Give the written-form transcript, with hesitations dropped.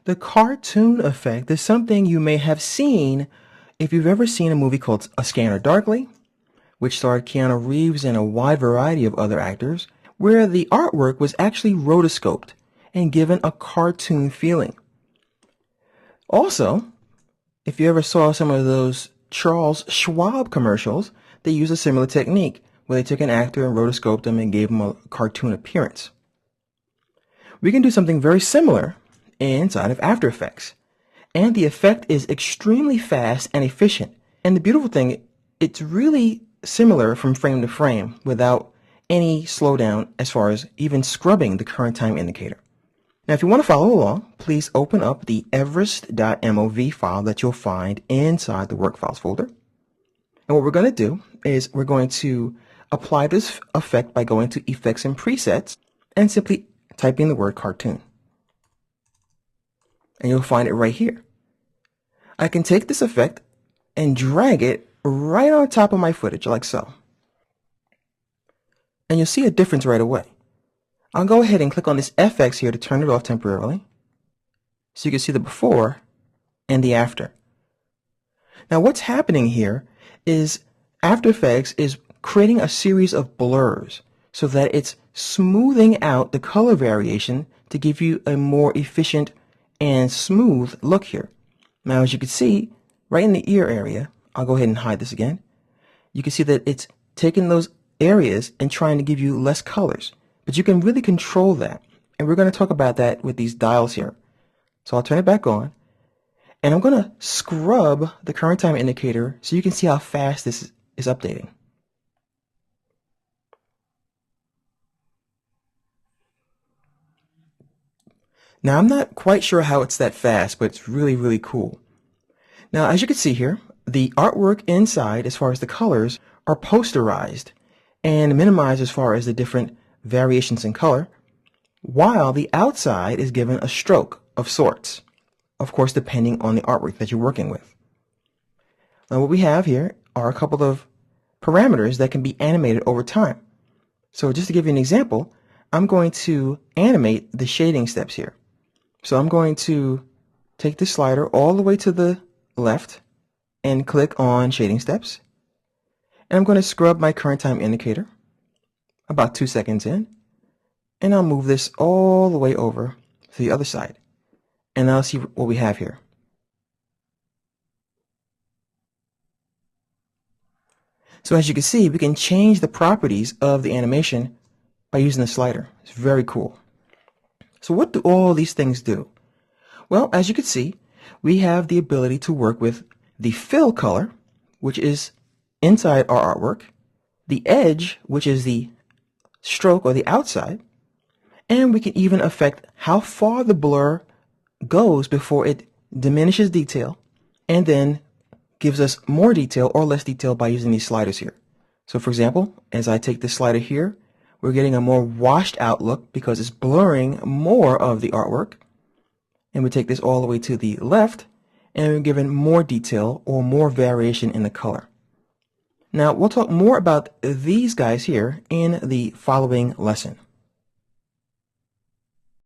The cartoon effect is something you may have seen if you've ever seen a movie called A Scanner Darkly, which starred Keanu Reeves and a wide variety of other actors, where the artwork was actually rotoscoped and given a cartoon feeling. Also, if you ever saw some of those Charles Schwab commercials, they used a similar technique where they took an actor and rotoscoped them and gave him a cartoon appearance. We can do something very similar inside of After Effects. And the effect is extremely fast and efficient. And the beautiful thing, it's really similar from frame to frame without any slowdown as far as even scrubbing the current time indicator. Now, if you want to follow along, please open up the everest.mov file that you'll find inside the Work Files folder. And what we're going to do is we're going to apply this effect by going to Effects and Presets and simply typing the word cartoon. And you'll find it right here. I can take this effect and drag it right on top of my footage like so. And you'll see a difference right away. I'll go ahead and click on this FX here to turn it off temporarily, so you can see the before and the after. Now what's happening here is After Effects is creating a series of blurs so that it's smoothing out the color variation to give you a more efficient and smooth look here. Now as you can see, right in the ear area, I'll go ahead and hide this again. You can see that it's taking those areas and trying to give you less colors. But you can really control that. And we're going to talk about that with these dials here. So I'll turn it back on. And I'm going to scrub the current time indicator so you can see how fast this is updating. Now I'm not quite sure how it's that fast, but it's really, really cool. Now as you can see here, the artwork inside as far as the colors are posterized and minimized as far as the different variations in color, while the outside is given a stroke of sorts, of course depending on the artwork that you're working with. Now what we have here are a couple of parameters that can be animated over time. So just to give you an example, I'm going to animate the shading steps here. So I'm going to take this slider all the way to the left and click on shading steps. And I'm going to scrub my current time indicator about 2 seconds in, and I'll move this all the way over to the other side, and I'll see what we have here. So as you can see, we can change the properties of the animation by using the slider. It's very cool. So what do all these things do? Well, as you can see, we have the ability to work with the fill color, which is inside our artwork, the edge, which is the stroke or the outside, and we can even affect how far the blur goes before it diminishes detail and then gives us more detail or less detail by using these sliders here. So for example, as I take this slider here, we're getting a more washed out look because it's blurring more of the artwork. And we take this all the way to the left and we're given more detail or more variation in the color. Now, we'll talk more about these guys here in the following lesson.